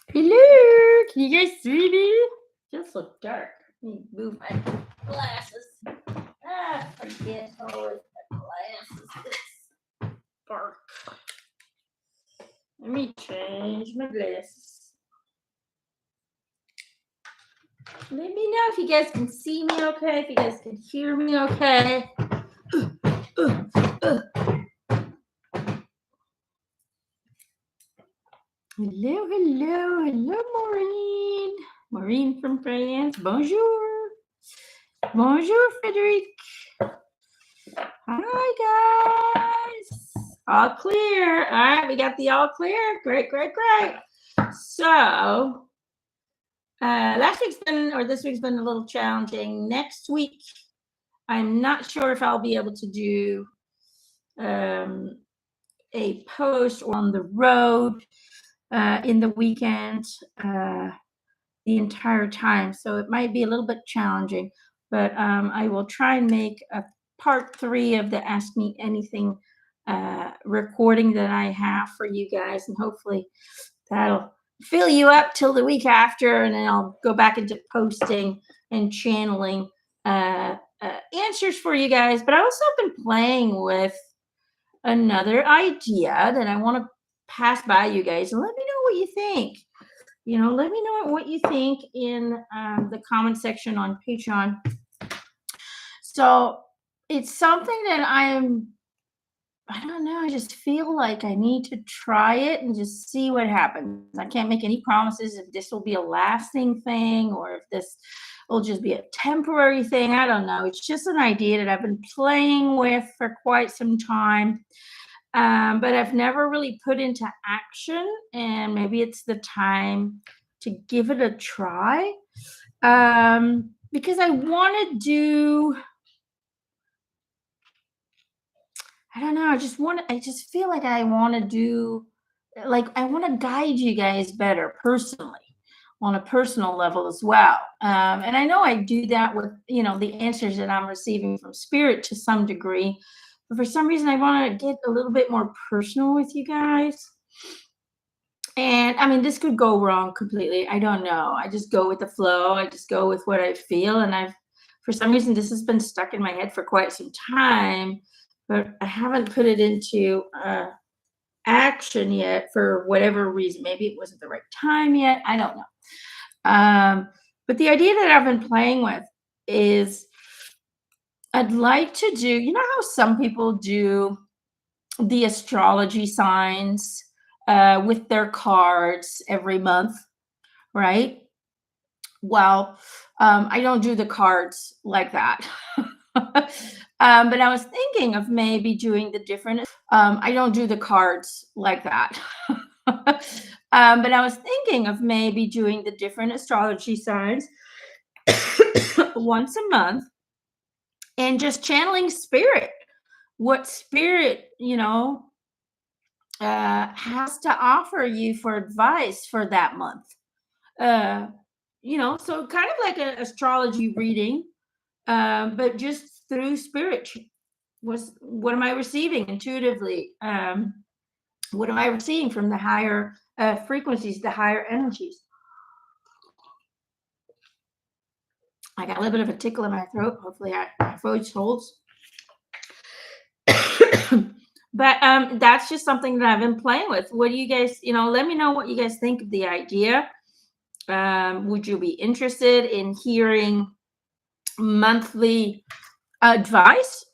Hello, can you guys see me? Just look dark. Let me move my glasses. Forget always my glasses. It's dark. Let me change my glasses. Let me know if you guys can see me okay, if you guys can hear me okay. Hello, hello, hello, Maureen. Maureen from France. Bonjour. Bonjour, Frederic. Hi, guys. All clear. All right, we got the all clear. Great, great, great. So, last week's been, or this week's been a little challenging. Next week, I'm not sure if I'll be able to do a post or on the road in the weekend the entire time. So it might be a little bit challenging, but I will try and make a part 3 of the Ask Me Anything recording that I have for you guys, and hopefully that'll fill you up till the week after, and then I'll go back into posting and channeling answers for you guys. But I also have been playing with another idea that I want to pass by you guys, and let me know what you think. Let me know what you think in the comment section on Patreon. So it's something that I don't know, I just feel like I need to try it and just see what happens. I can't make any promises if this will be a lasting thing or if this will just be a temporary thing. I don't know. It's just an idea that I've been playing with for quite some time. But I've never really put into action, and maybe it's the time to give it a try. Because I want to do, I don't know, I just feel like I want to do, like, I want to guide you guys better personally, on a personal level as well. And I know I do that with, the answers that I'm receiving from spirit to some degree. But for some reason, I want to get a little bit more personal with you guys. And I mean, this could go wrong completely. I don't know. I just go with the flow. I just go with what I feel. And for some reason, this has been stuck in my head for quite some time, but I haven't put it into action yet for whatever reason. Maybe it wasn't the right time yet. I don't know. But the idea that I've been playing with is I'd like to do, how some people do the astrology signs with their cards every month, right? Well, I don't do the cards like that. But I was thinking of maybe doing the different. I don't do the cards like that. But I was thinking of maybe doing the different astrology signs once a month and just channeling spirit. What spirit, has to offer you for advice for that month. So kind of like an astrology reading, but just through spirit. What am I receiving intuitively? What am I receiving from the higher frequencies, the higher energies? I got a little bit of a tickle in my throat. Hopefully my voice holds. But that's just something that I've been playing with. What do you guys, let me know what you guys think of the idea. Would you be interested in hearing monthly advice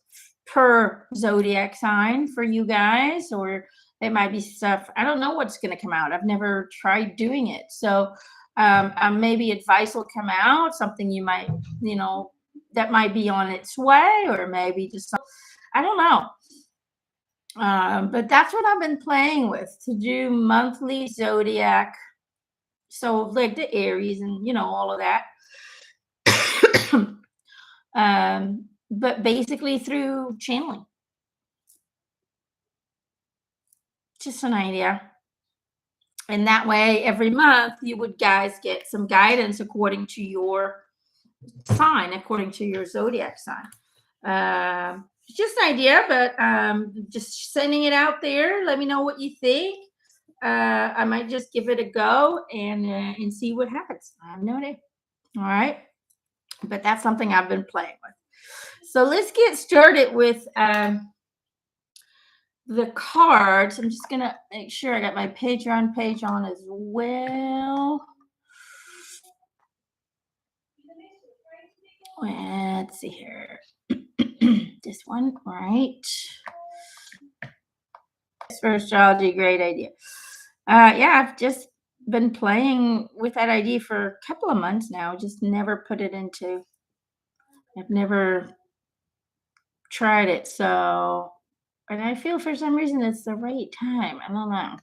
per zodiac sign for you guys? Or it might be stuff, I don't know what's going to come out. I've never tried doing it. So maybe advice will come out, something you might, that might be on its way, or maybe just, I don't know. But that's what I've been playing with, to do monthly zodiac. So like the Aries and, all of that. But basically through channeling. Just an idea. And that way, every month, you would guys get some guidance according to your sign, according to your zodiac sign. Just an idea, but just sending it out there. Let me know what you think. I might just give it a go and see what happens. I have no idea. All right, but that's something I've been playing with. So let's get started with the cards. I'm just gonna make sure I got my Patreon page on as well. Let's see here. This one, right? For astrology, great idea. Yeah, I've just been playing with that idea for a couple of months now. Just never put it into. I've never tried it, so and I feel for some reason it's the right time. I don't know.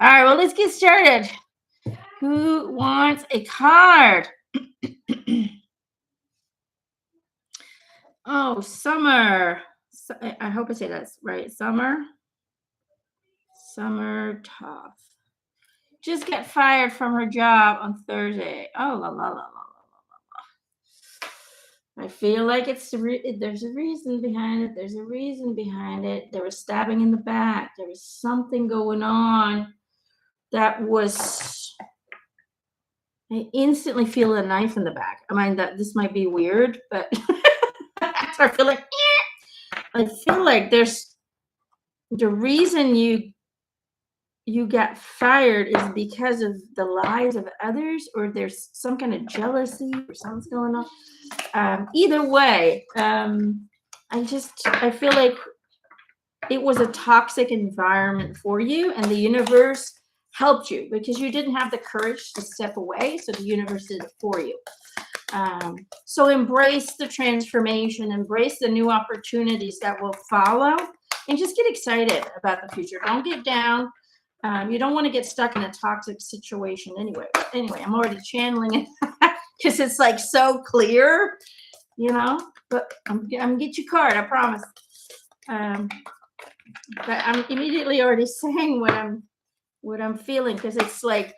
All right, well, let's get started. Who wants a card? Oh, Summer. I hope I say that's right. Summer Tough. Just got fired from her job on Thursday. Oh, la la la la la. I feel like there's a reason behind it. There's a reason behind it. There was stabbing in the back. There was something going on that was. I instantly feel a knife in the back. I mean, that this might be weird, but I feel like there's the reason you got fired is because of the lies of others, or there's some kind of jealousy or something's going on. Either way, I feel like it was a toxic environment for you, and the universe helped you because you didn't have the courage to step away. So the universe did it for you. So embrace the transformation, embrace the new opportunities that will follow, and just get excited about the future. Don't get down. You don't want to get stuck in a toxic situation anyway. Anyway, I'm already channeling it because it's like so clear, but I'm gonna get you a card, I promise. But I'm immediately already saying what I'm feeling, because it's like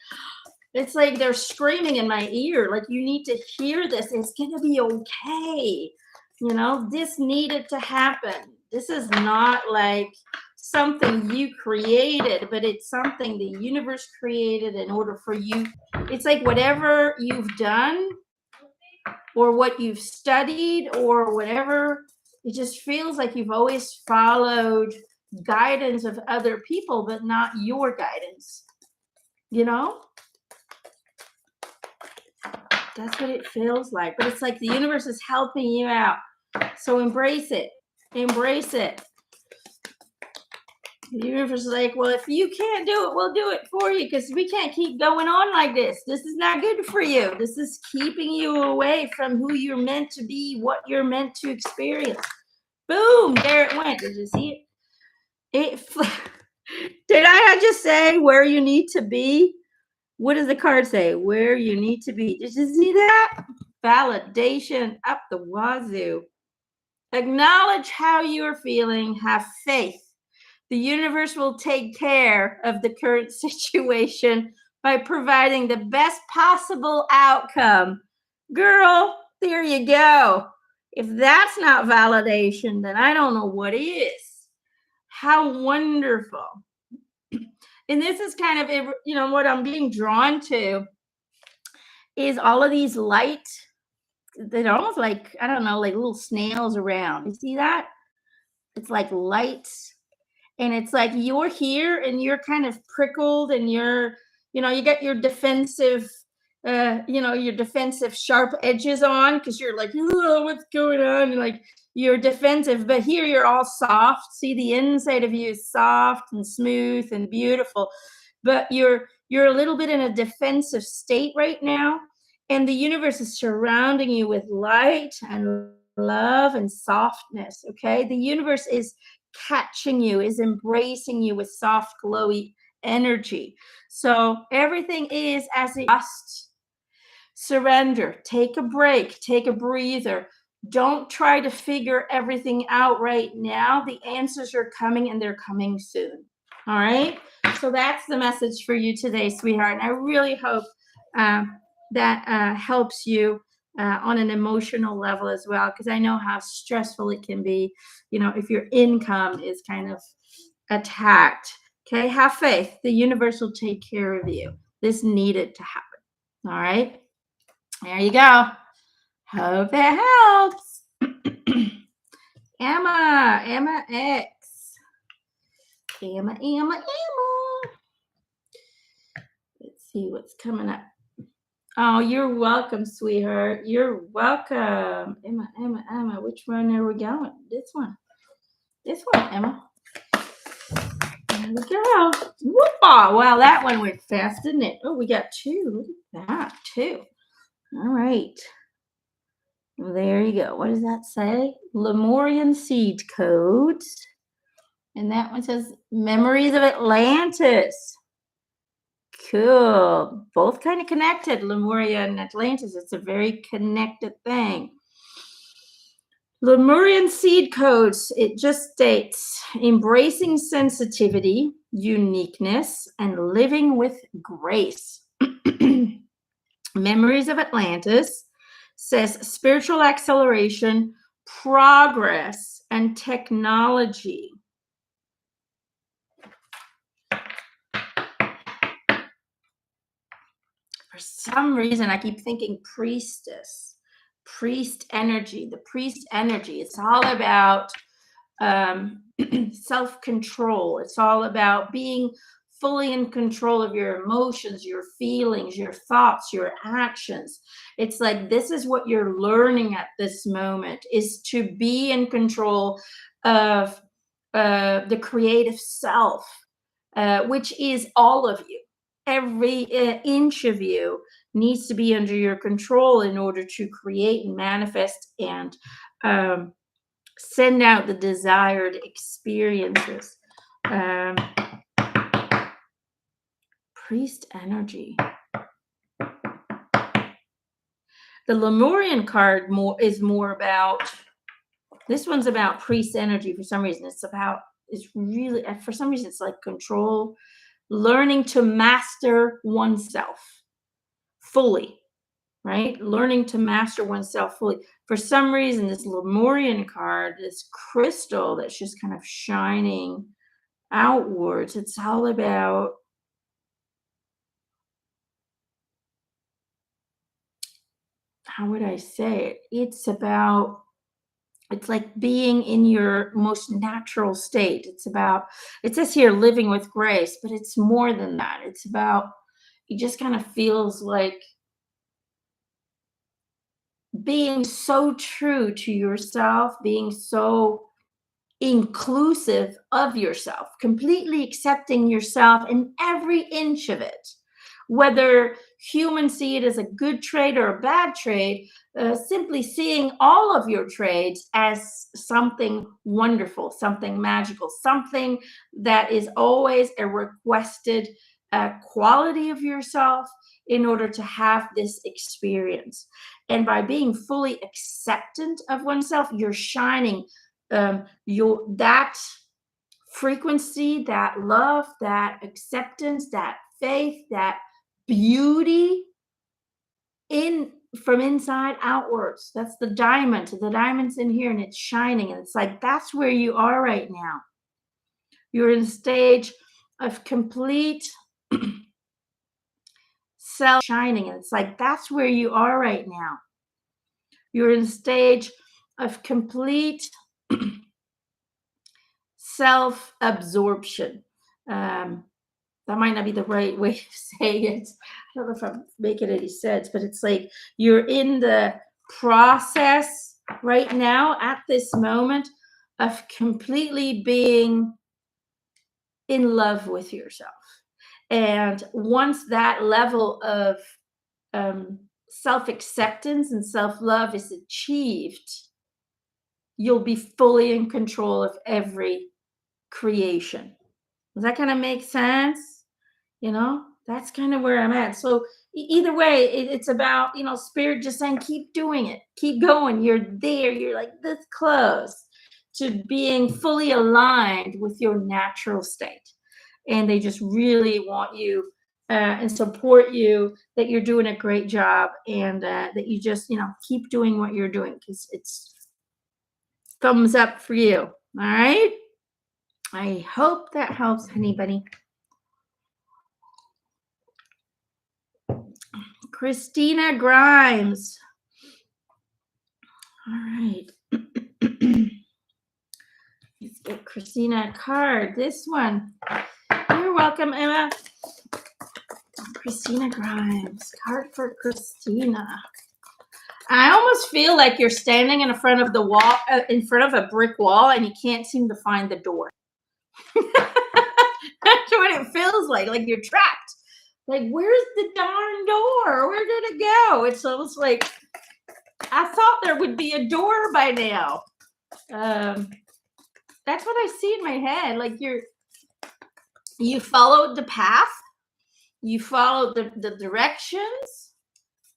they're screaming in my ear, like, you need to hear this. It's gonna be okay. This needed to happen. This is not like something you created, but it's something the universe created in order for you. It's like whatever you've done or what you've studied or whatever, it just feels like you've always followed guidance of other people, but not your guidance. That's what it feels like. But it's like the universe is helping you out. So embrace it. Embrace it. The universe is like, well, if you can't do it, we'll do it for you, because we can't keep going on like this. This is not good for you. This is keeping you away from who you're meant to be, what you're meant to experience. Boom, there it went. Did you see it? Did I not just say where you need to be? What does the card say? Where you need to be. Did you see that? Validation up the wazoo. Acknowledge how you're feeling. Have faith. The universe will take care of the current situation by providing the best possible outcome. Girl, there you go. If that's not validation, then I don't know what is. How wonderful. And this is kind of, what I'm being drawn to is all of these light, they're almost like, I don't know, like little snails around. You see that? It's like lights. And it's like you're here and you're kind of prickled, and you got your defensive, your defensive sharp edges on, because you're like, oh, what's going on? And like you're defensive, but here you're all soft. See, the inside of you is soft and smooth and beautiful, but you're a little bit in a defensive state right now. And the universe is surrounding you with light and love and softness. Okay. The universe is catching you, is embracing you with soft, glowy energy. So everything is as it must. Surrender, take a break, take a breather. Don't try to figure everything out right now. The answers are coming, and they're coming soon. All right. So that's the message for you today, sweetheart. And I really hope that helps you on an emotional level as well, because I know how stressful it can be, if your income is kind of attacked. Okay, have faith. The universe will take care of you. This needed to happen. All right. There you go. Hope it helps. Emma X. Emma. Let's see what's coming up. Oh, you're welcome, sweetheart. You're welcome. Emma. Which one are we going? This one. Emma. There we go. Whoopah. Wow, that one went fast, didn't it? Oh, we got two. Look at that, two. All right. Well, there you go. What does that say? Lemurian seed codes. And that one says Memories of Atlantis. Cool. Both kind of connected, Lemuria and Atlantis. It's a very connected thing. Lemurian seed codes, it just states embracing sensitivity, uniqueness, and living with grace. Memories of Atlantis says spiritual acceleration, progress, and technology. For some reason, I keep thinking priestess, priest energy, the priest energy. It's all about self-control. It's all about being fully in control of your emotions, your feelings, your thoughts, your actions. It's like this is what you're learning at this moment, is to be in control of the creative self, which is all of you. Every inch of you needs to be under your control in order to create and manifest and send out the desired experiences. Priest energy. The Lemurian card is more about, this one's about priest energy for some reason. It's really, for some reason, it's like control, learning to master oneself fully, right? Learning to master oneself fully. For some reason, this Lemurian card, this crystal that's just kind of shining outwards, it's all about how would I say it? It's like being in your most natural state. It's about, it says here, living with grace, but it's more than that. It's about, it just kind of feels like being so true to yourself, being so inclusive of yourself, completely accepting yourself in every inch of it. Whether humans see it as a good trade or a bad trade, simply seeing all of your trades as something wonderful, something magical, something that is always a requested quality of yourself in order to have this experience. And by being fully acceptant of oneself, you're shining that frequency, that love, that acceptance, that faith, that beauty from inside outwards. That's the diamond. The diamond's in here and it's shining, and it's like that's where you are right now. You're in a stage of complete self shining, and it's like that's where you are right now. You're in a stage of complete self-absorption. That might not be the right way of saying it. I don't know if I'm making any sense, but it's like you're in the process right now at this moment of completely being in love with yourself. And once that level of self-acceptance and self-love is achieved, you'll be fully in control of every creation. Does that kind of make sense? That's kind of where I'm at. So either way, it's about, spirit just saying, keep doing it, keep going. You're there. You're like this close to being fully aligned with your natural state. And they just really want you and support you, that you're doing a great job, and that you just, keep doing what you're doing, because it's thumbs up for you. All right. I hope that helps anybody. Christina Grimes. All right. Let's get Christina a card. This one. You're welcome, Emma. Christina Grimes. Card for Christina. I almost feel like you're standing in front of the wall, in front of a brick wall, and you can't seem to find the door. That's what it feels like you're trapped. Like, where's the darn door? Where did it go? It's almost like I thought there would be a door by now. That's what I see in my head. Like you followed the path, you followed the directions,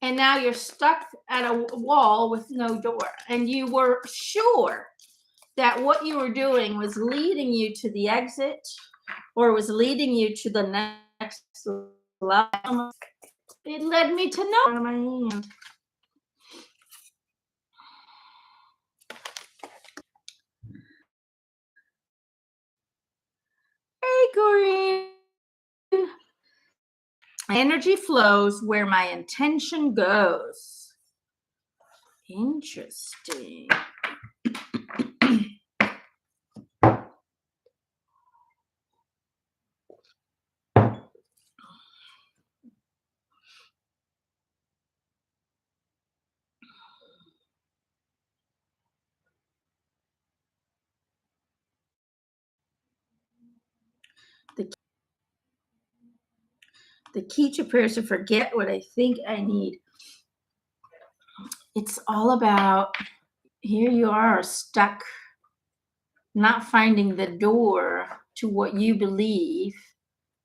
and now you're stuck at a wall with no door. And you were sure that what you were doing was leading you to the exit or was leading you to the next level. It led me to know out of my hand. Hey, Corey. Energy flows where my intention goes. Interesting. The key to prayer is to forget what I think I need. It's all about, here you are stuck, not finding the door to what you believe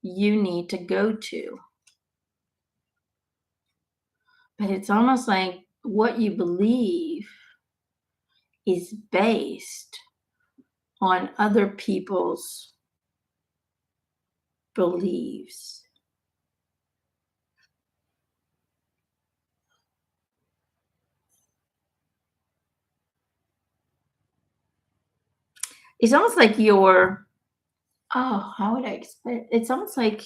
you need to go to. But it's almost like what you believe is based on other people's beliefs. It's almost like how would I explain? It's almost like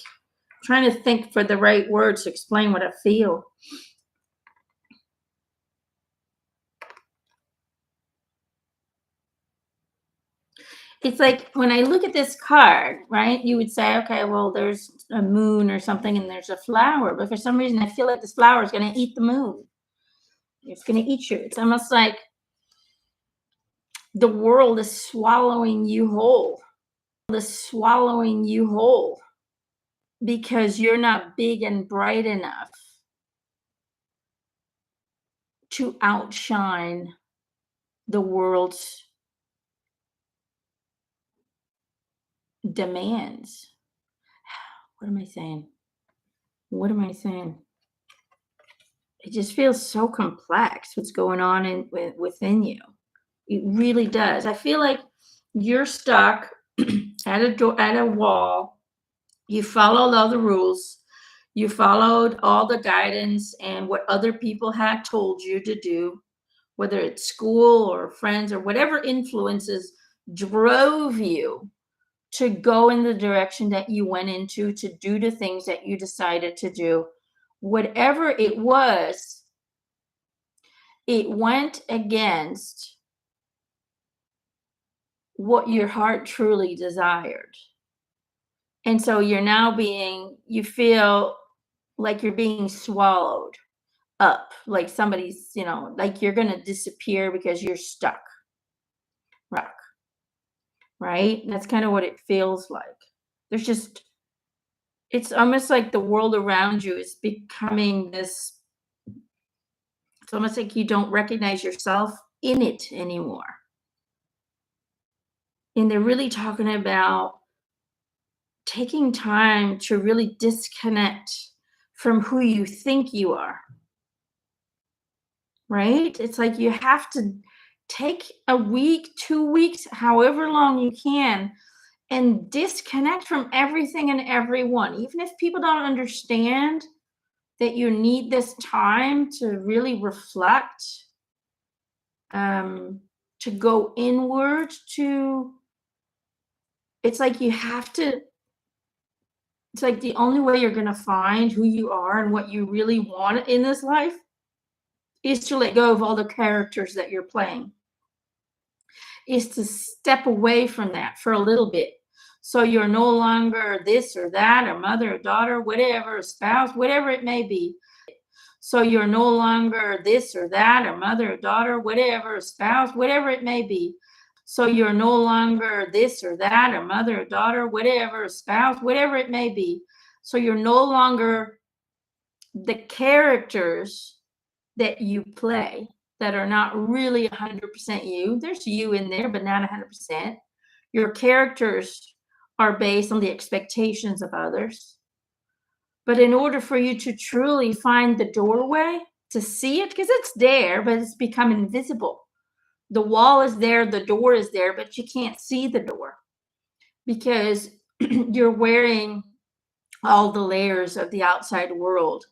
trying to think for the right words to explain what I feel. It's like when I look at this card, right? You would say, okay, well, there's a moon or something and there's a flower. But for some reason, I feel like this flower is going to eat the moon. It's going to eat you. It's almost like the world is swallowing you whole. Because you're not big and bright enough to outshine the world's demands. What am I saying? It just feels so complex what's going on within you. It really does. I feel like you're stuck at a wall. You followed all the rules. You followed all the guidance and what other people had told you to do, whether it's school or friends or whatever influences drove you to go in the direction that you went into, to do the things that you decided to do. Whatever it was, it went against what your heart truly desired. And so you feel like you're being swallowed up, like somebody's, like you're going to disappear because you're stuck. Rock. Right? That's kind of what it feels like. It's almost like the world around you is becoming this. It's almost like you don't recognize yourself in it anymore. And they're really talking about taking time to really disconnect from who you think you are. Right? It's like you have to take a week, 2 weeks, however long you can, and disconnect from everything and everyone. Even if people don't understand that you need this time to really reflect, to go inward, to it's like you have to it's like the only way you're gonna find who you are and what you really want in this life is to let go of all the characters that you're playing, is to step away from that for a little bit. So you're no longer this or that, a mother, a daughter, whatever, a spouse, whatever it may be. So you're no longer this or that, a mother, a daughter, whatever, a spouse, whatever it may be. So you're no longer this or that, a mother, a daughter, whatever, a spouse, whatever it may be. So you're no longer the characters that you play that are not really 100% you. There's you in there, but not 100%. Your characters are based on the expectations of others. But in order for you to truly find the doorway to see it, because it's there, but it's become invisible. The wall is there, the door is there, but you can't see the door because you're wearing all the layers of the outside world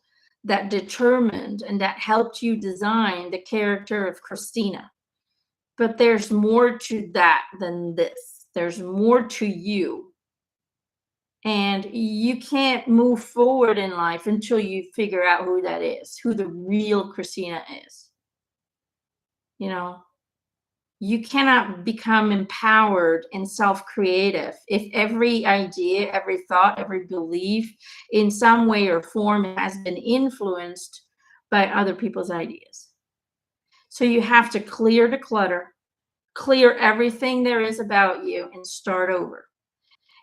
that determined and that helped you design the character of Christina. But there's more to that than this. There's more to you. And you can't move forward in life until you figure out who that is, who the real Christina is. You know, you cannot become empowered and self-creative if every idea, every thought, every belief in some way or form has been influenced by other people's ideas. So you have to clear the clutter, clear everything there is about you and start over.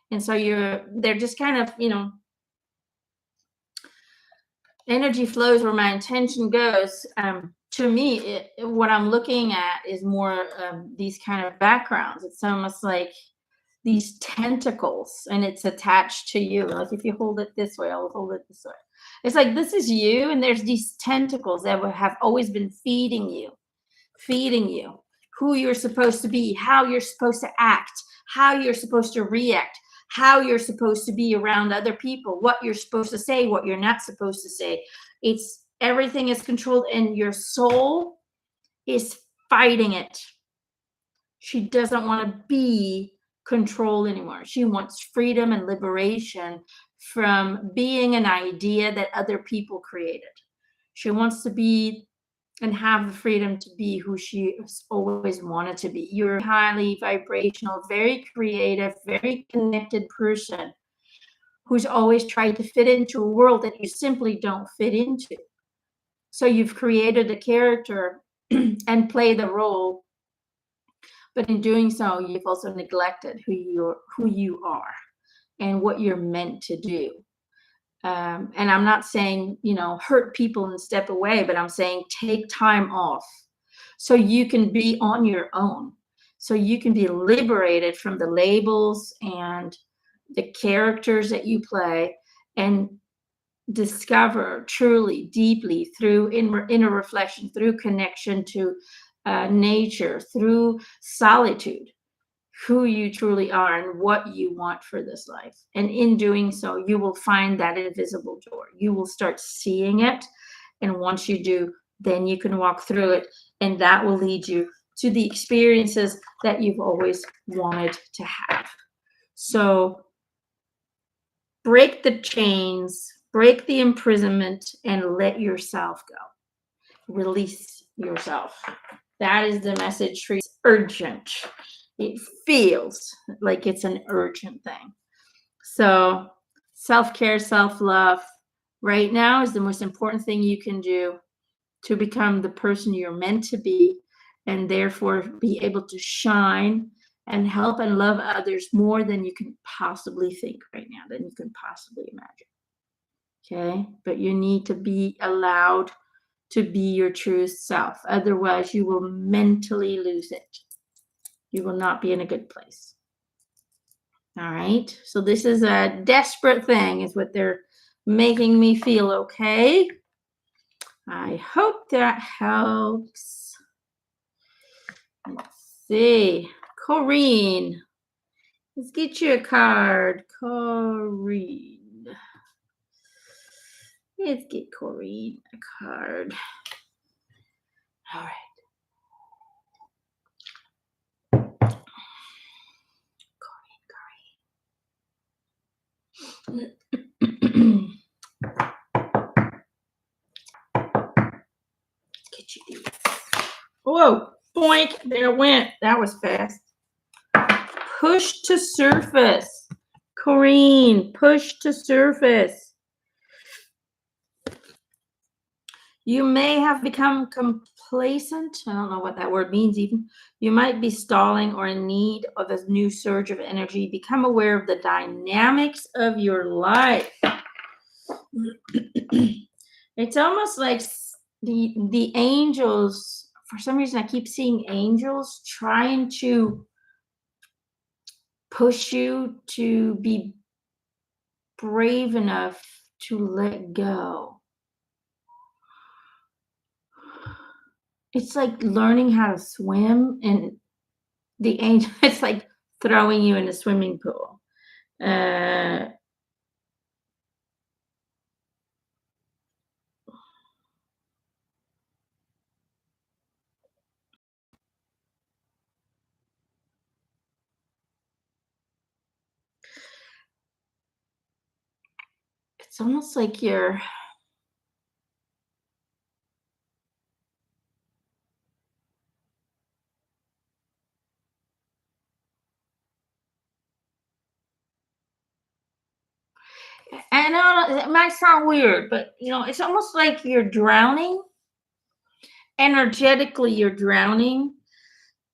And so they're just kind of, energy flows where my intention goes. To me, what I'm looking at is more these kind of backgrounds. It's almost like these tentacles, and it's attached to you. Like if you hold it this way, I'll hold it this way. It's like this is you, and there's these tentacles that have always been feeding you who you're supposed to be, how you're supposed to act, how you're supposed to react, how you're supposed to be around other people, what you're supposed to say, what you're not supposed to say. It's everything is controlled, and your soul is fighting it. She doesn't want to be controlled anymore. She wants freedom and liberation from being an idea that other people created. She wants to be and have the freedom to be who she has always wanted to be. You're a highly vibrational, very creative, very connected person who's always tried to fit into a world that you simply don't fit into. So you've created a character and play the role, but in doing so, you've also neglected who you are and what you're meant to do. And I'm not saying, hurt people and step away, but I'm saying take time off so you can be on your own, so you can be liberated from the labels and the characters that you play and discover truly, deeply through inner reflection, through connection to nature, through solitude, who you truly are and what you want for this life. And in doing so, you will find that invisible door. You will start seeing it. And once you do, then you can walk through it. And that will lead you to the experiences that you've always wanted to have. So break the chains, break the imprisonment, and let yourself go. Release yourself. That is the message for you. It's urgent. It feels like it's an urgent thing. So self-care, self-love right now is the most important thing you can do to become the person you're meant to be, and therefore be able to shine and help and love others more than you can possibly think right now, than you can possibly imagine. Okay? But you need to be allowed to be your true self. Otherwise, you will mentally lose it. You will not be in a good place. All right. So this is a desperate thing, is what they're making me feel. Okay. I hope that helps. Let's see. Corrine. Let's get you a card. Corrine. Let's get Corrine a card. All right. Get you these. Whoa, boink, there it went. That was fast. Push to surface. Corrine, push to surface. You may have become complacent. I don't know what that word means even. You might be stalling or in need of a new surge of energy. Become aware of the dynamics of your life. It's almost like the angels, for some reason I keep seeing angels trying to push you to be brave enough to let go. It's like learning how to swim, and the angel, it's like throwing you in a swimming pool. Uh, it's almost like you're, I know it might sound weird, but it's almost like you're drowning. Energetically, you're drowning.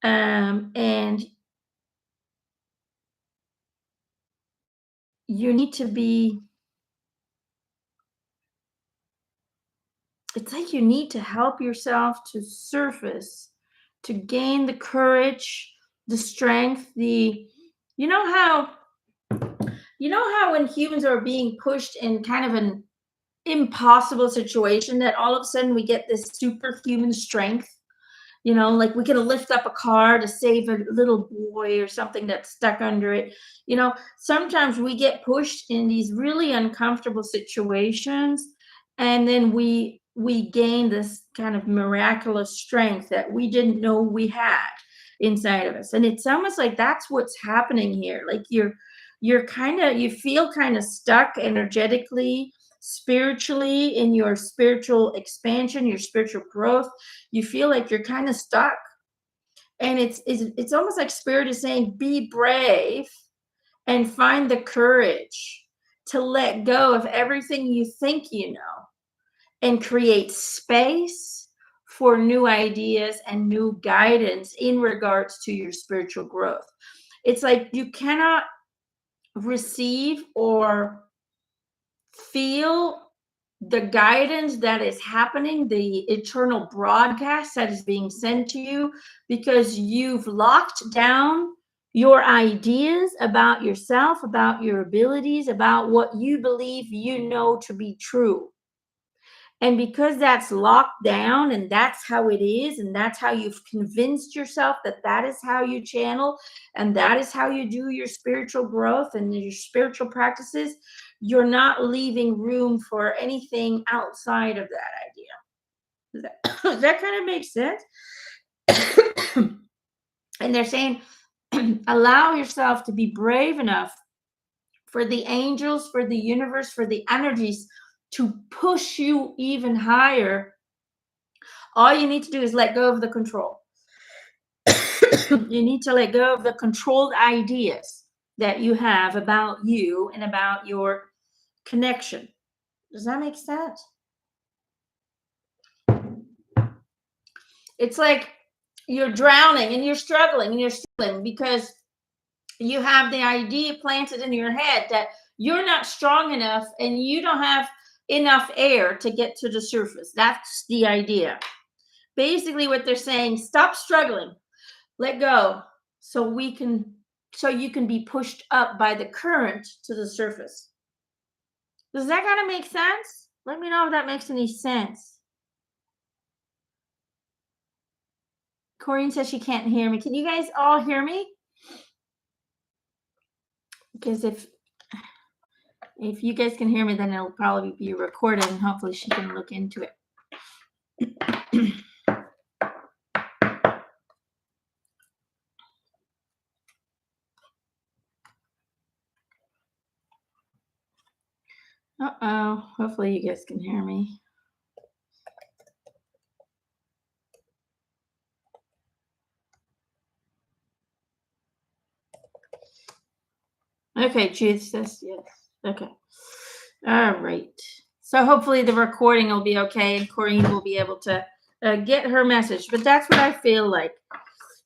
And you need to be, it's like you need to help yourself to surface, to gain the courage, the strength, you know how when humans are being pushed in kind of an impossible situation, that all of a sudden we get this superhuman strength. Like we can lift up a car to save a little boy or something that's stuck under it. Sometimes we get pushed in these really uncomfortable situations, and then we gain this kind of miraculous strength that we didn't know we had inside of us. And it's almost like that's what's happening here. Like you feel kind of stuck energetically, spiritually, in your spiritual expansion, your spiritual growth. You feel like you're kind of stuck, and it's almost like spirit is saying, be brave and find the courage to let go of everything you think you know, and create space for new ideas and new guidance in regards to your spiritual growth. It's like you cannot receive or feel the guidance that is happening, the eternal broadcast that is being sent to you, because you've locked down your ideas about yourself, about your abilities, about what you believe you know to be true. And because that's locked down and that's how it is, and that's how you've convinced yourself that that is how you channel, and that is how you do your spiritual growth and your spiritual practices, you're not leaving room for anything outside of that idea. Does that kind of make sense? And they're saying, allow yourself to be brave enough for the angels, for the universe, for the energies to push you even higher. All you need to do is let go of the control. You need to let go of the controlled ideas that you have about you and about your connection. Does that make sense? It's like you're drowning and you're struggling and you're struggling because you have the idea planted in your head that you're not strong enough and you don't have enough air to get to the surface. That's the idea. Basically, what they're saying, stop struggling, let go, so you can be pushed up by the current to the surface. Does that kind of make sense? Let me know if that makes any sense. Corinne says she can't hear me. Can you guys all hear me? Because if you guys can hear me, then it'll probably be recorded, and hopefully she can look into it. Uh-oh. Hopefully you guys can hear me. Okay, Judith says yes. Okay. All right. So hopefully the recording will be okay and Corrine will be able to get her message. But that's what I feel like.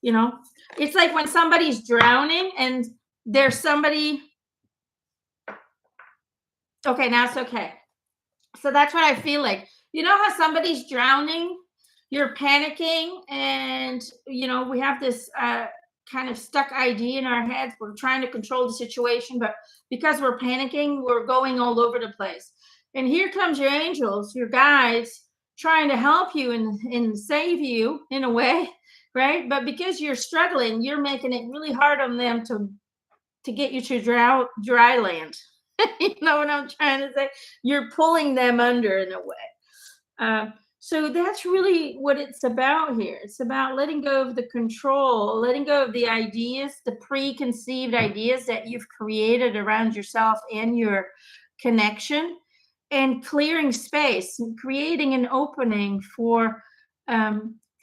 You know, it's like when somebody's drowning and there's somebody. Okay, now it's okay. So that's what I feel like. You know how somebody's drowning, you're panicking, and we have this kind of stuck idea in our heads. We're trying to control the situation, but because we're panicking, we're going all over the place. And here comes your angels, your guides, trying to help you and save you in a way, right? But because you're struggling, you're making it really hard on them to get you to dry land. You know what I'm trying to say? You're pulling them under in a way. So that's really what it's about here. It's about letting go of the control, letting go of the ideas, the preconceived ideas that you've created around yourself and your connection, and clearing space and creating an opening for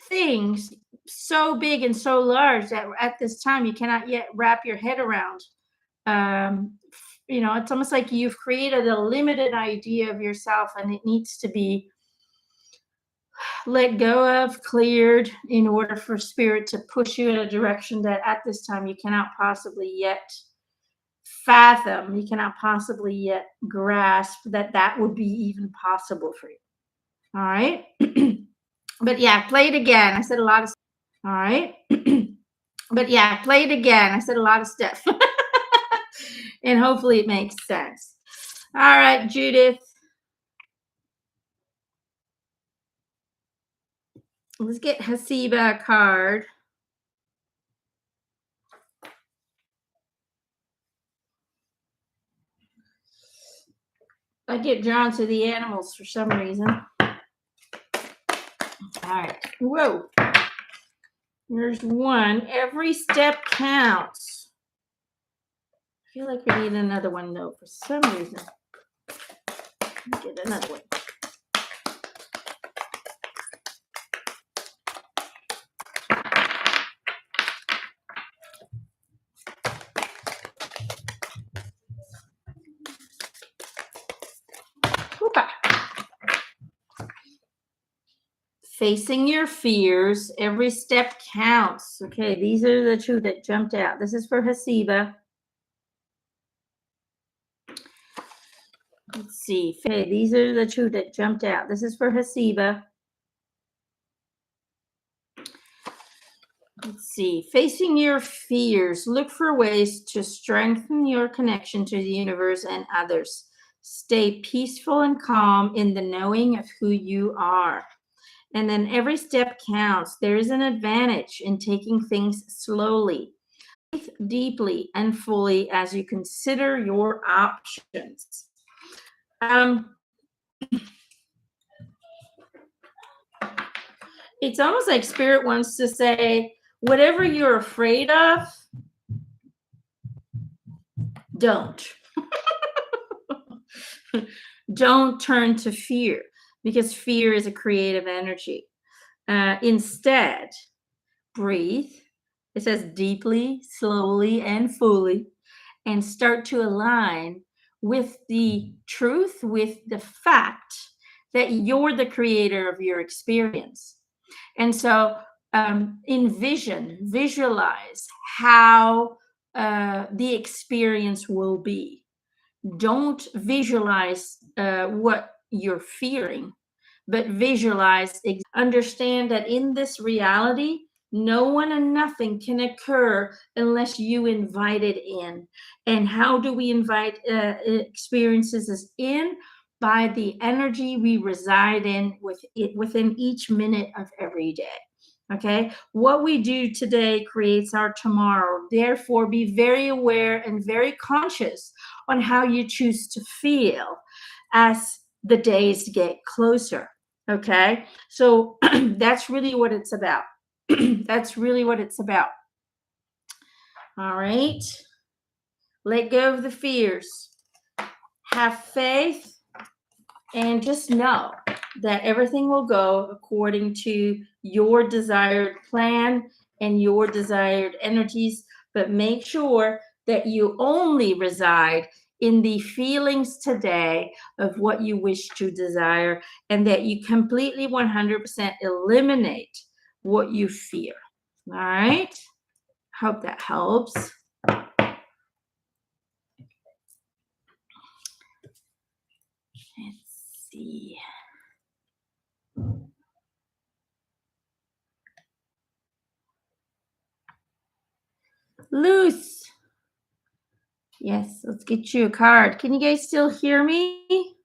things so big and so large that at this time you cannot yet wrap your head around. It's almost like you've created a limited idea of yourself and it needs to be let go of, cleared, in order for spirit to push you in a direction that at this time you cannot possibly yet fathom, you cannot possibly yet grasp that would be even possible for you. All right. But yeah, play it again. I said a lot of. All right. But yeah, play it again. I said a lot of stuff. And hopefully it makes sense. All right, Judith. Let's get Hasiba a card. I get drawn to the animals for some reason. All right. Whoa. There's one. Every step counts. I feel like we need another one, though, for some reason. Let's get another one. Whoop-a. Facing your fears. Every step counts. Okay, these are the two that jumped out. This is for Hasiba. Let's see. Okay, these are the two that jumped out. This is for Hasiba. Let's see. Facing your fears. Look for ways to strengthen your connection to the universe and others. Stay peaceful and calm in the knowing of who you are. And then every step counts. There is an advantage in taking things slowly. Breathe deeply and fully as you consider your options. It's almost like spirit wants to say, whatever you're afraid of, don't. Don't turn to fear, because fear is a creative energy. Instead, breathe. It says deeply, slowly, and fully, and start to align with the truth, with the fact that you're the creator of your experience. And so visualize how the experience will be. Don't visualize what you're fearing, but visualize. Understand that in this reality, no one and nothing can occur unless you invite it in. And how do we invite experiences in? By the energy we reside in within each minute of every day. Okay, what we do today creates our tomorrow. Therefore, be very aware and very conscious on how you choose to feel as the days get closer. Okay, so that's really what it's about. That's really what it's about. All right, let go of the fears. Have faith And just know that everything will go according to your desired plan and your desired energies. But make sure that you only reside in the feelings today of what you wish to desire, and that you completely 100% eliminate what you fear. All right. Hope that helps. Let's see. Loose. Yes, let's get you a card. Can you guys still hear me?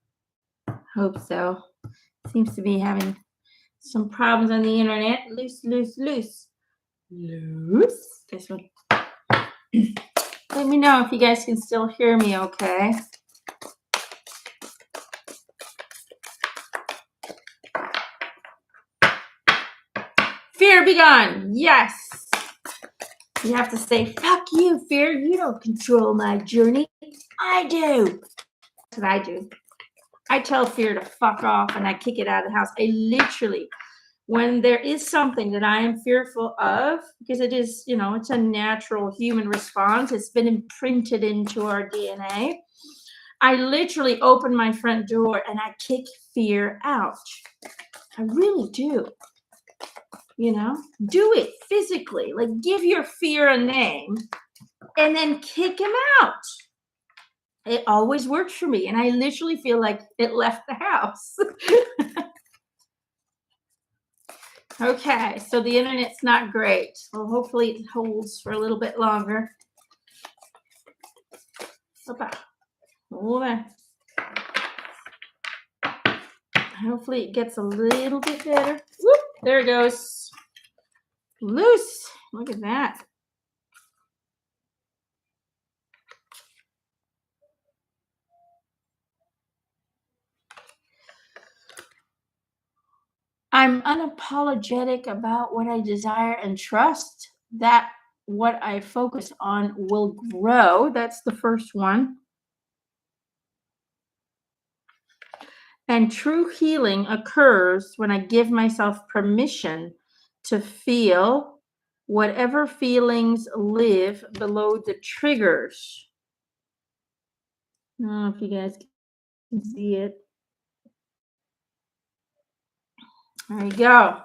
Hope so. Seems to be having some problems on the internet. Loose, loose, loose. Loose. This one. Let me know if you guys can still hear me okay. Fear be gone. Yes. You have to say, fuck you, fear. You don't control my journey. I do. That's what I do. I tell fear to fuck off and I kick it out of the house. I literally, when there is something that I am fearful of, because it is, it's a natural human response, it's been imprinted into our DNA. I literally open my front door and I kick fear out. I really do. Do it physically, like give your fear a name and then kick him out. It always works for me. And I literally feel like it left the house. Okay, so the internet's not great. Well, hopefully it holds for a little bit longer. Hold on. Hopefully it gets a little bit better. Whoop, there it goes. Loose. Look at that. I'm unapologetic about what I desire and trust that what I focus on will grow. That's the first one. And true healing occurs when I give myself permission to feel whatever feelings live below the triggers. I don't know if you guys can see it. There you go.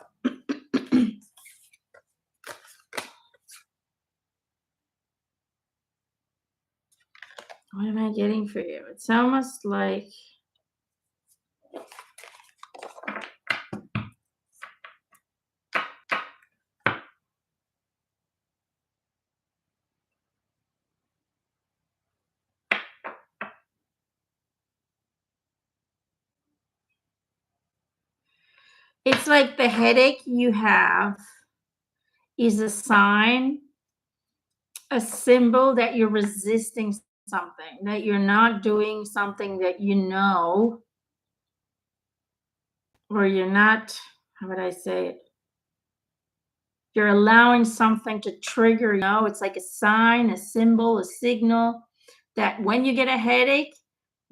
What am I getting for you? It's almost like the headache you have is a sign, a symbol that you're resisting something, that you're not doing something that or you're not, how would I say it? You're allowing something to trigger, it's like a sign, a symbol, a signal that when you get a headache,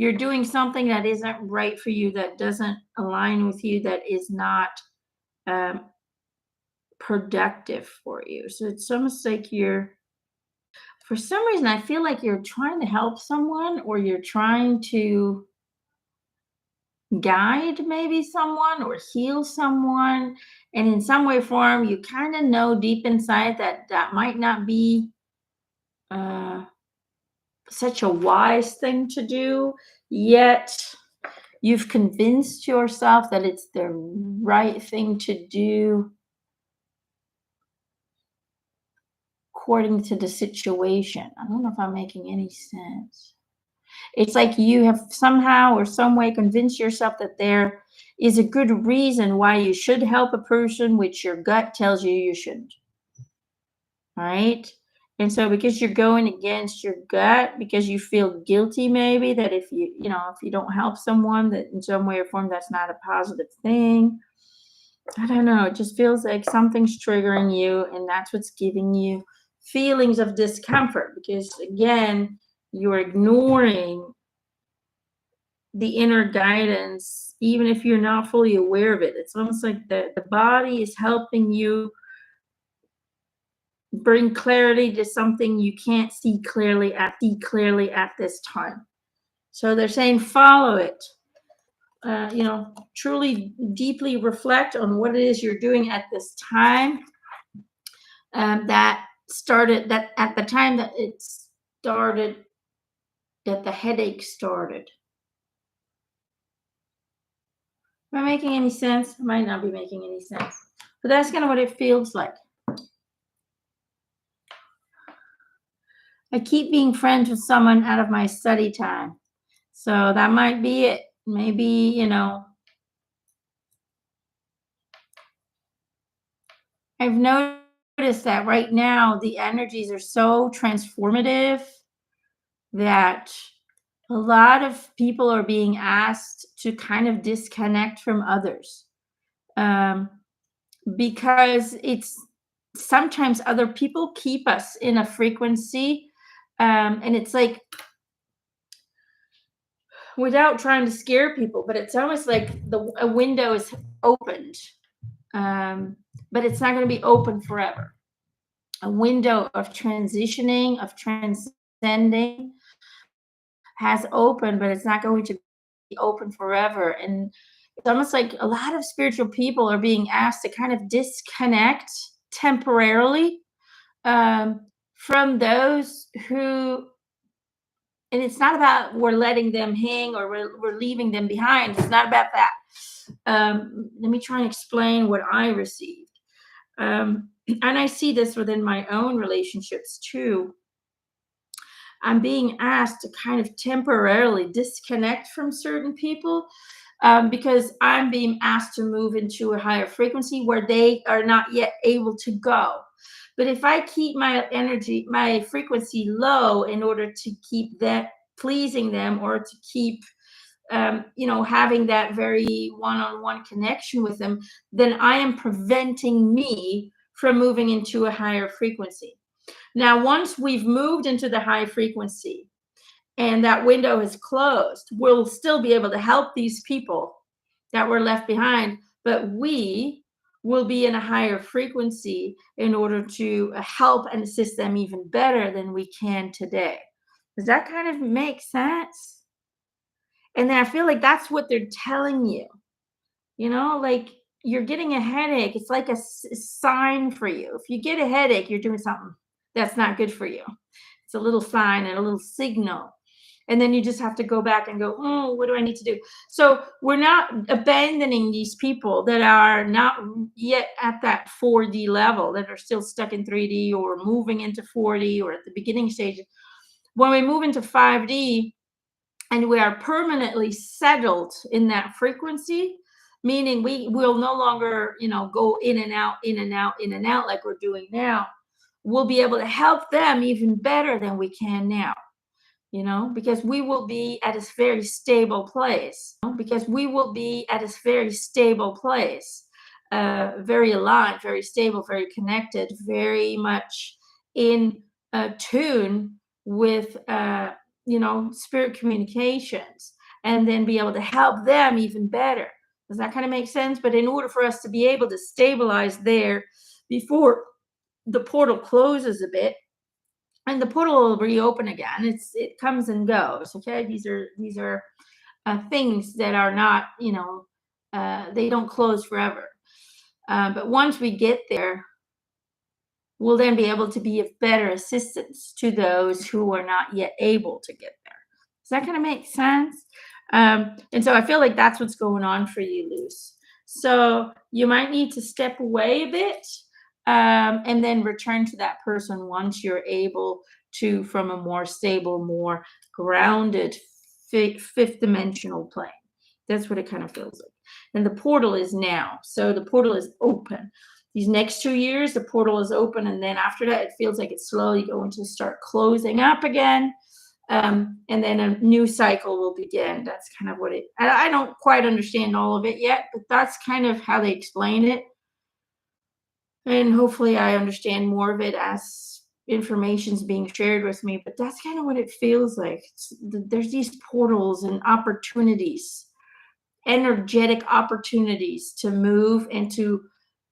you're doing something that isn't right for you, that doesn't align with you, that is not productive for you. So it's almost like for some reason, I feel like you're trying to help someone, or you're trying to guide maybe someone or heal someone. And in some way, form, you kind of know deep inside that might not be such a wise thing to do, yet you've convinced yourself that it's the right thing to do according to the situation. I don't know if I'm making any sense. It's like you have somehow or some way convinced yourself that there is a good reason why you should help a person, which your gut tells you shouldn't. Right? And so because you're going against your gut, because you feel guilty maybe that if you don't help someone, that in some way or form that's not a positive thing. I don't know. It just feels like something's triggering you, and that's what's giving you feelings of discomfort, because again, you're ignoring the inner guidance, even if you're not fully aware of it. It's almost like the body is helping you bring clarity to something you can't see clearly at this time. So they're saying follow it. Truly deeply reflect on what it is you're doing at this time. That started that at the time that it started, that the headache started. Am I making any sense? It might not be making any sense, but that's kind of what it feels like. I keep being friends with someone out of my study time. So that might be it. Maybe, I've noticed that right now the energies are so transformative that a lot of people are being asked to kind of disconnect from others, um, because it's sometimes other people keep us in a frequency, and it's like, without trying to scare people, but it's almost like a window is opened, but it's not going to be open forever. A window of transitioning, of transcending has opened, but it's not going to be open forever. And it's almost like a lot of spiritual people are being asked to kind of disconnect temporarily, um, from those who, and it's not about we're letting them hang or we're leaving them behind. It's not about that. Let me try and explain what I received. And I see this within my own relationships too. I'm being asked to kind of temporarily disconnect from certain people, because I'm being asked to move into a higher frequency where they are not yet able to go. But if I keep my energy, my frequency low in order to keep that pleasing them, or to keep, having that very one-on-one connection with them, then I am preventing me from moving into a higher frequency. Now, once we've moved into the high frequency and that window is closed, we'll still be able to help these people that were left behind, but we will be in a higher frequency in order to help and assist them even better than we can today. Does that kind of make sense? And then I feel like that's what they're telling you. Like, you're getting a headache. It's like a sign for you. If you get a headache, you're doing something that's not good for you. It's a little sign and a little signal. And then you just have to go back and go, oh, what do I need to do? So we're not abandoning these people that are not yet at that 4D level, that are still stuck in 3D or moving into 4D or at the beginning stages. When we move into 5D and we are permanently settled in that frequency, meaning we will no longer, go in and out, in and out, in and out like we're doing now, we'll be able to help them even better than we can now. Because we will be at a very stable place. Very aligned, very stable, very connected, very much in tune with, spirit communications, and then be able to help them even better. Does that kind of make sense? But in order for us to be able to stabilize there before the portal closes a bit, and the portal will reopen again. It comes and goes. Okay, these are things that are not, they don't close forever. But once we get there, we'll then be able to be of better assistance to those who are not yet able to get there. Does that kind of make sense? And so I feel like that's what's going on for you, Luce. So you might need to step away a bit, and then return to that person once you're able to, from a more stable, more grounded fifth dimensional plane. That's what it kind of feels like. And the portal is now. So the portal is open. These next 2 years, the portal is open. And then after that, it feels like it's slowly going to start closing up again. And then a new cycle will begin. That's kind of what I don't quite understand all of it yet, but that's kind of how they explain it. And hopefully I understand more of it as information's being shared with me, but that's kind of what it feels like. There's these portals and opportunities, energetic opportunities to move and to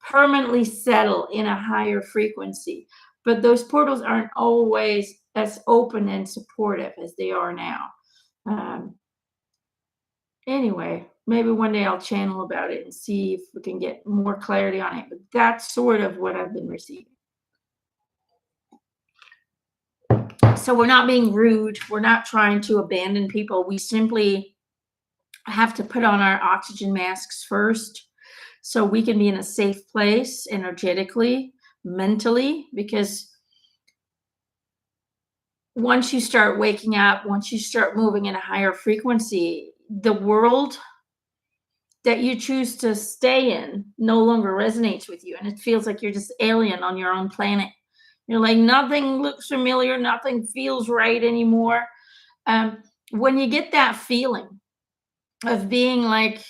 permanently settle in a higher frequency. But those portals aren't always as open and supportive as they are now. Um, anyway, maybe one day I'll channel about it and see if we can get more clarity on it. But that's sort of what I've been receiving. So we're not being rude. We're not trying to abandon people. We simply have to put on our oxygen masks first so we can be in a safe place energetically, mentally, because once you start waking up, once you start moving in a higher frequency, the world that you choose to stay in no longer resonates with you. And it feels like you're just alien on your own planet. You're like, nothing looks familiar, nothing feels right anymore. When you get that feeling of being like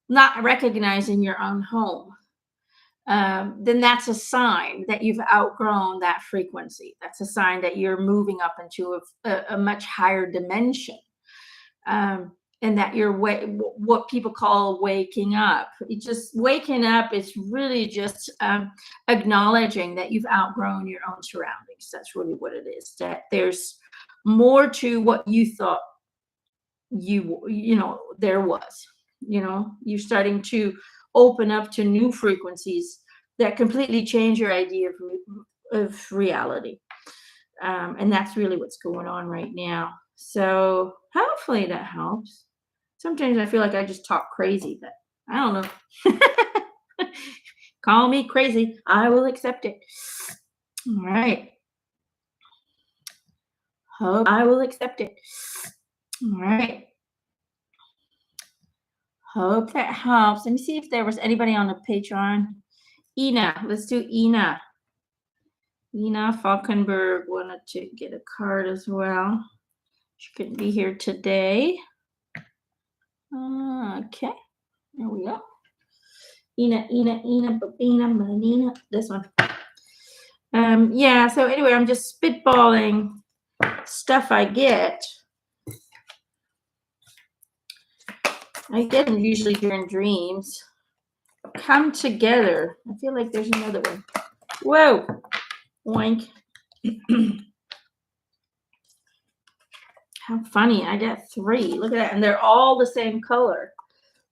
not recognizing your own home, then that's a sign that you've outgrown that frequency. That's a sign that you're moving up into a much higher dimension. And that you're what people call waking up. Just waking up is really just acknowledging that you've outgrown your own surroundings. That's really what it is. That there's more to what you thought there was. You're starting to open up to new frequencies that completely change your idea of reality. And that's really what's going on right now. So hopefully that helps. Sometimes I feel like I just talk crazy, but I don't know. Call me crazy. I will accept it. All right. Hope I will accept it. All right. Hope that helps. Let me see if there was anybody on the Patreon. Ina. Let's do Ina. Ina Falkenberg wanted to get a card as well. She couldn't be here today. Okay, there we go. Ina, Manina, this one. Yeah, so anyway, I'm just spitballing stuff I get. I get them usually during dreams. Come together. I feel like there's another one. Whoa, oink. How funny, I got 3. Look at that, and they're all the same color.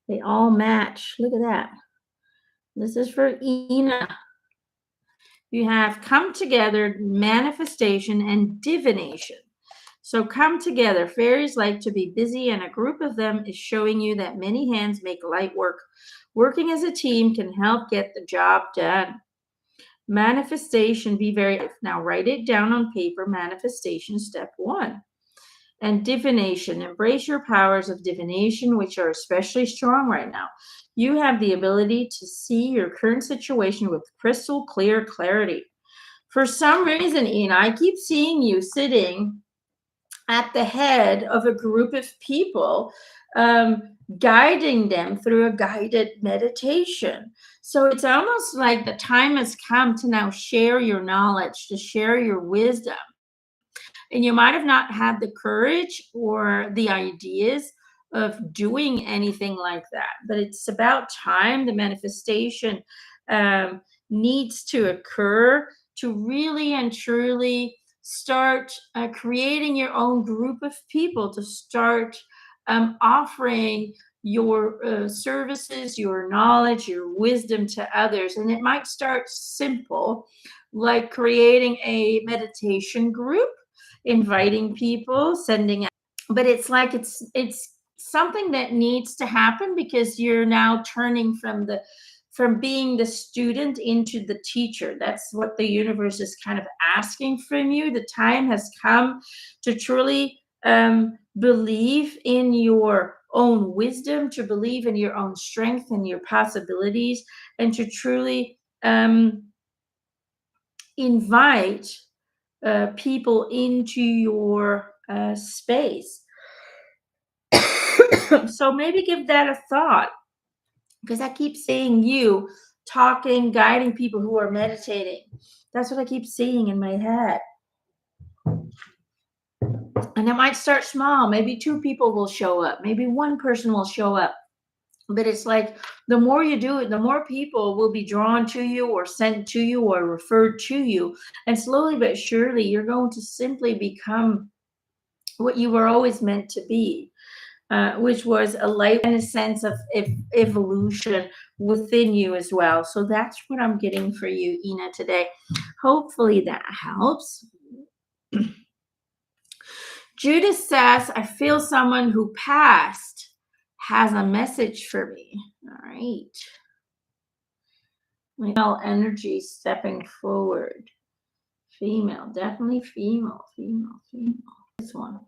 They all match. Look at that. This is for Ina. You have come together, manifestation, and divination. So come together. Fairies like to be busy, and a group of them is showing you that many hands make light work. Working as a team can help get the job done. Manifestation, be very, now write it down on paper. Manifestation, step 1. And divination, embrace your powers of divination, which are especially strong right now. You have the ability to see your current situation with crystal clear clarity. For some reason, Ian, I keep seeing you sitting at the head of a group of people, guiding them through a guided meditation. So it's almost like the time has come to now share your knowledge, to share your wisdom. And you might have not had the courage or the ideas of doing anything like that, but it's about time. The manifestation needs to occur to really and truly start creating your own group of people, to start offering your services, your knowledge, your wisdom to others. And it might start simple, like creating a meditation group, inviting people, sending out, but it's like it's something that needs to happen, because you're now turning from being the student into the teacher. That's what the universe is kind of asking from you. The time has come to truly believe in your own wisdom, to believe in your own strength and your possibilities, and to truly invite people into your space. So maybe give that a thought, because I keep seeing you talking, guiding people who are meditating. That's what I keep seeing in my head. And it might start small. Maybe 2 people will show up. Maybe 1 person will show up. But it's like the more you do it, the more people will be drawn to you or sent to you or referred to you. And slowly but surely, you're going to simply become what you were always meant to be, which was a light and a sense of evolution within you as well. So that's what I'm getting for you, Ina, today. Hopefully that helps. Judith says, I feel someone who passed has a message for me. All right. Male energy stepping forward. Female, definitely female. This one.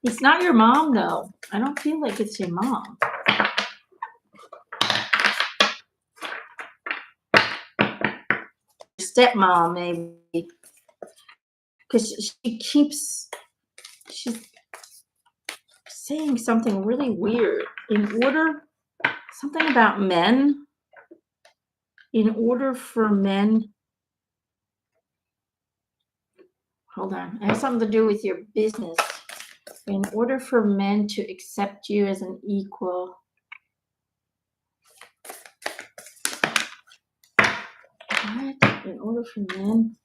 It's not your mom, though. I don't feel like it's your mom. Stepmom, maybe. Because she's saying something really weird. Something about men. In order for men. Hold on. It has something to do with your business. In order for men to accept you as an equal. What? In order for men?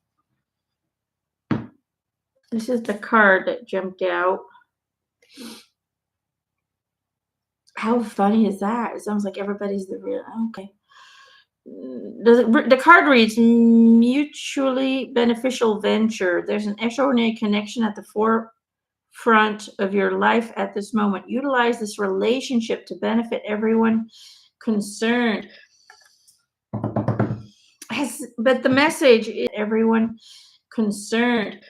This is the card that jumped out. How funny is that? It sounds like everybody's the real. Okay. The card reads mutually beneficial venture. There's an extraordinary connection at the forefront of your life at this moment. Utilize this relationship to benefit everyone concerned. But the message is everyone concerned.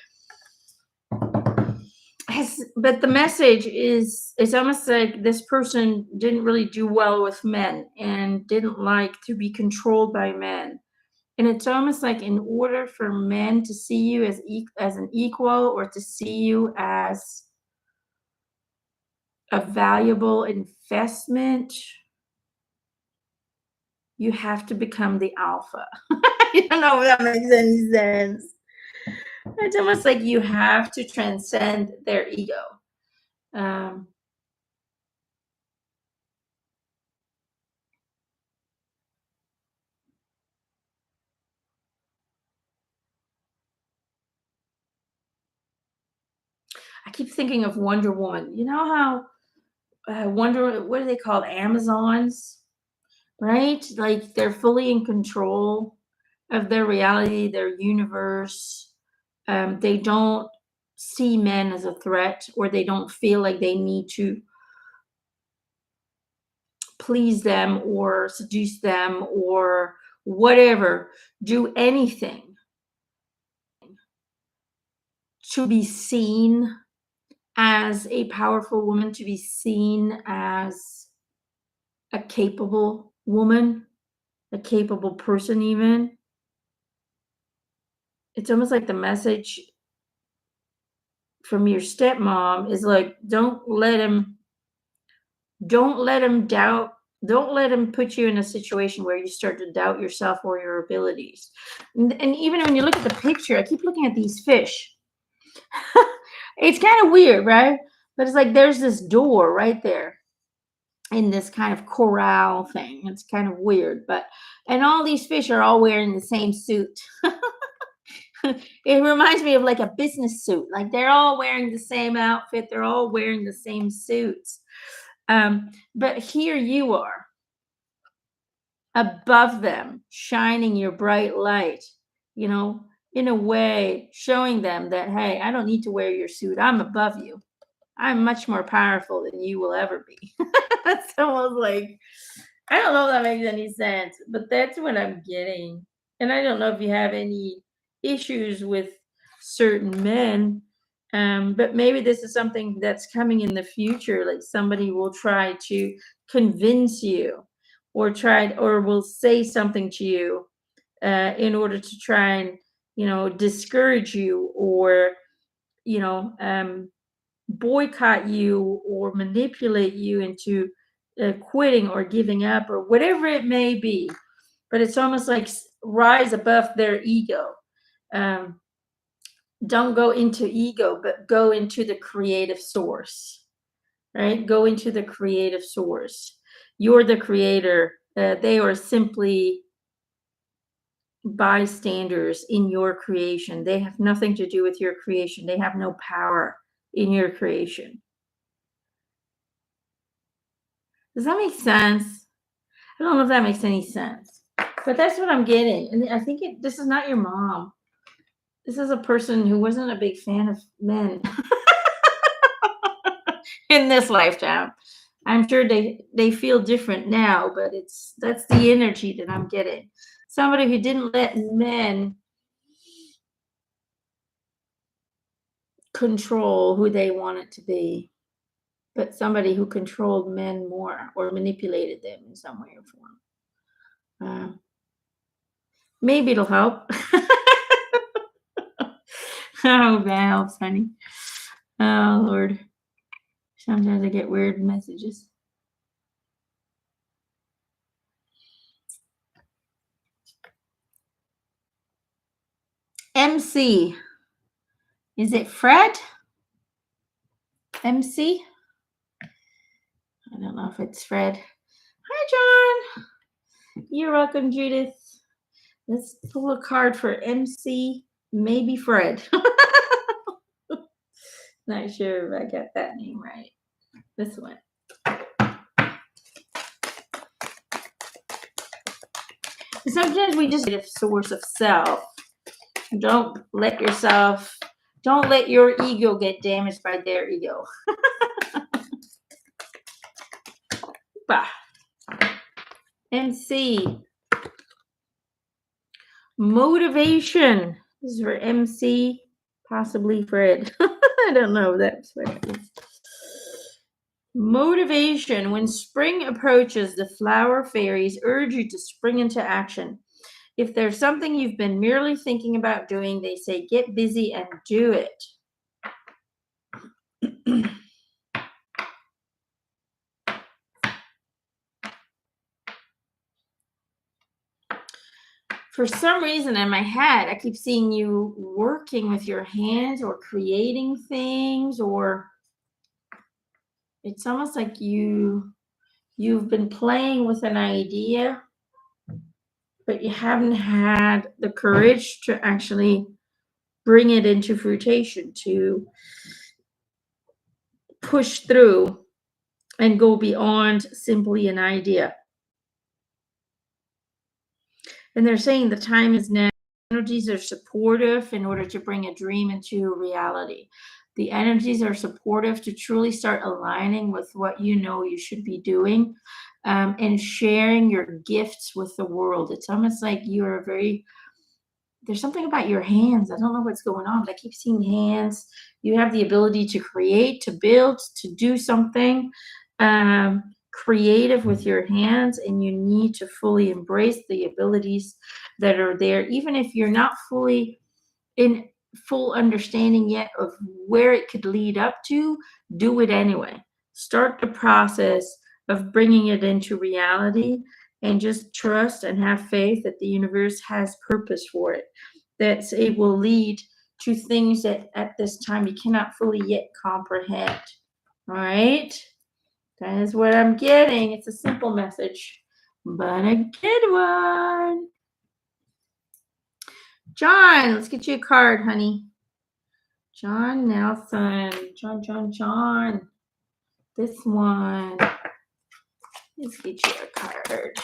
But the message is, it's almost like this person didn't really do well with men and didn't like to be controlled by men. And it's almost like in order for men to see you as an equal or to see you as a valuable investment, you have to become the alpha. I don't know if that makes any sense. It's almost like you have to transcend their ego. I keep thinking of Wonder Woman. You know how what are they called? Amazons, right? Like they're fully in control of their reality, their universe. They don't see men as a threat, or they don't feel like they need to please them or seduce them or whatever, do anything to be seen as a powerful woman, to be seen as a capable woman, a capable person even. It's almost like the message from your stepmom is like, don't let him put you in a situation where you start to doubt yourself or your abilities. And even when you look at the picture, I keep looking at these fish. It's kind of weird, right? But it's like there's this door right there in this kind of corral thing. It's kind of weird, and all these fish are all wearing the same suit. It reminds me of like a business suit. Like they're all wearing the same outfit. They're all wearing the same suits. But here you are above them, shining your bright light, in a way, showing them that, hey, I don't need to wear your suit. I'm above you. I'm much more powerful than you will ever be. That's almost like, I don't know if that makes any sense, but that's what I'm getting. And I don't know if you have any issues with certain men, but maybe this is something that's coming in the future. Like somebody will try to convince you or will say something to you in order to try and discourage you, or, boycott you, or manipulate you into quitting or giving up, or whatever it may be. But it's almost like rise above their ego. Um, don't go into ego, but go into the creative source, right? Go into the creative source. You're the creator. They are simply bystanders in your creation. They have nothing to do with your creation. They have no power in your creation. Does that make sense? I don't know if that makes any sense, but that's what I'm getting. And I think this is not your mom. This is a person who wasn't a big fan of men in this lifetime. I'm sure they feel different now, but that's the energy that I'm getting. Somebody who didn't let men control who they wanted to be, but somebody who controlled men more or manipulated them in some way or form. Maybe it'll help. Oh, that helps, honey. Oh, Lord. Sometimes I get weird messages. MC. Is it Fred? MC? I don't know if it's Fred. Hi, John. You're welcome, Judith. Let's pull a card for MC. Maybe Fred. Not sure if I got that name right. This one. Sometimes we just get a source of self. Don't let your ego get damaged by their ego. Bah. MC. Motivation. This is for MC, possibly Fred. I don't know. That's what it is. Motivation. When spring approaches, the flower fairies urge you to spring into action. If there's something you've been merely thinking about doing, they say get busy and do it. For some reason in my head, I keep seeing you working with your hands or creating things, or it's almost like you've been playing with an idea, but you haven't had the courage to actually bring it into fruition, to push through and go beyond simply an idea. And they're saying the time is now. Energies are supportive in order to bring a dream into reality. The energies are supportive to truly start aligning with what you should be doing, and sharing your gifts with the world. It's almost like there's something about your hands. I don't know what's going on, but I keep seeing hands. You have the ability to create, to build, to do something creative with your hands, and you need to fully embrace the abilities that are there, even if you're not fully in full understanding yet of where it could lead up to. Do it anyway. Start the process of bringing it into reality, and just trust and have faith that the universe has purpose for it, that it will lead to things that at this time you cannot fully yet comprehend. All right? That is what I'm getting. It's a simple message, but a good one. John, let's get you a card, honey. John Nelson. John. This one. Let's get you a card.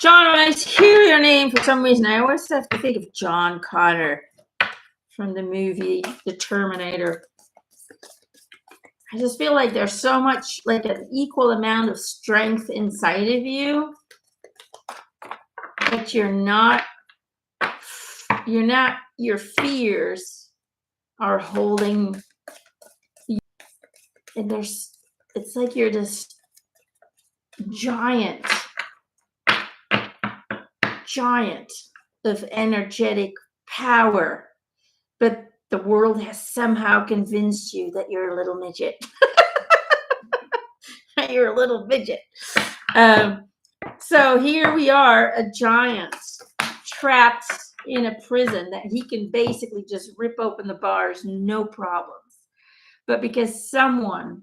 John, when I hear your name, for some reason, I always have to think of John Connor from the movie The Terminator. I just feel like there's so much, like an equal amount of strength inside of you, but you're not your fears are holding you, and it's like you're this giant of energetic power, but the world has somehow convinced you that you're a little midget. You're a little midget. So here we are, a giant trapped in a prison that he can basically just rip open the bars, no problems. But because someone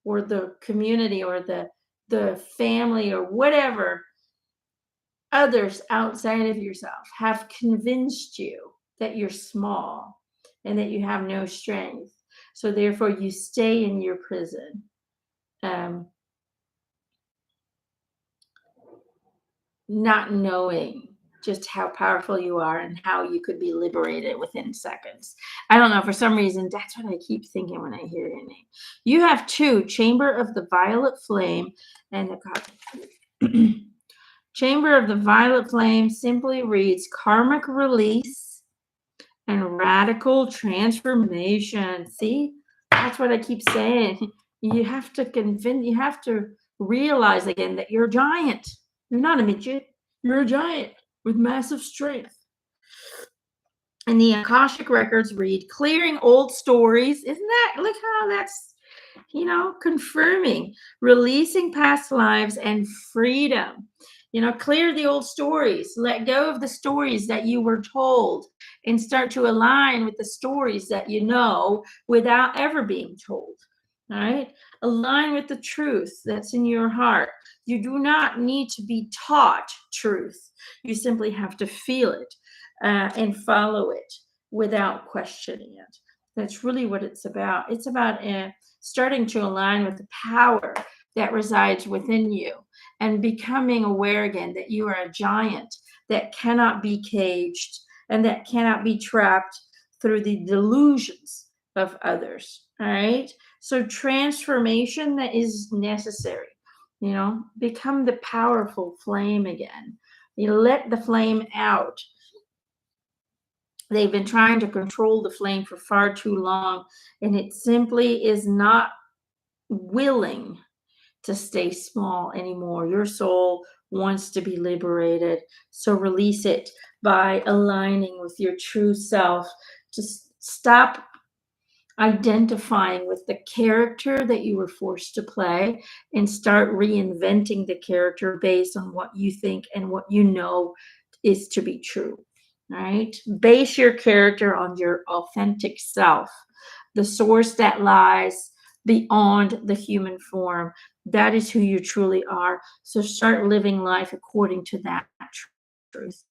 or the community or the family or whatever, others outside of yourself have convinced you that you're small and that you have no strength. So therefore you stay in your prison. Not knowing just how powerful you are and how you could be liberated within seconds. I don't know, for some reason, that's what I keep thinking when I hear your name. You have 2, Chamber of the Violet Flame and the Chamber of the Violet Flame simply reads karmic release and radical transformation. See, that's what I keep saying. You have to realize again that you're a giant. You're not a midget. You're a giant with massive strength. And the Akashic records read, clearing old stories. Isn't that, look how that's, confirming, releasing past lives and freedom. Clear the old stories. Let go of the stories that you were told and start to align with the stories that you know without ever being told. All right? Align with the truth that's in your heart. You do not need to be taught truth. You simply have to feel it and follow it without questioning it. That's really what it's about. It's about starting to align with the power that resides within you and becoming aware again that you are a giant that cannot be caged and that cannot be trapped through the delusions of others. All right? So transformation that is necessary, become the powerful flame again. You let the flame out. They've been trying to control the flame for far too long, and it simply is not willing to stay small anymore. Your soul wants to be liberated. So release it by aligning with your true self. Just stop identifying with the character that you were forced to play and start reinventing the character based on what you think and what you know is to be true. All right? Base your character on your authentic self, the source that lies beyond the human form. That is who you truly are. So start living life according to that truth.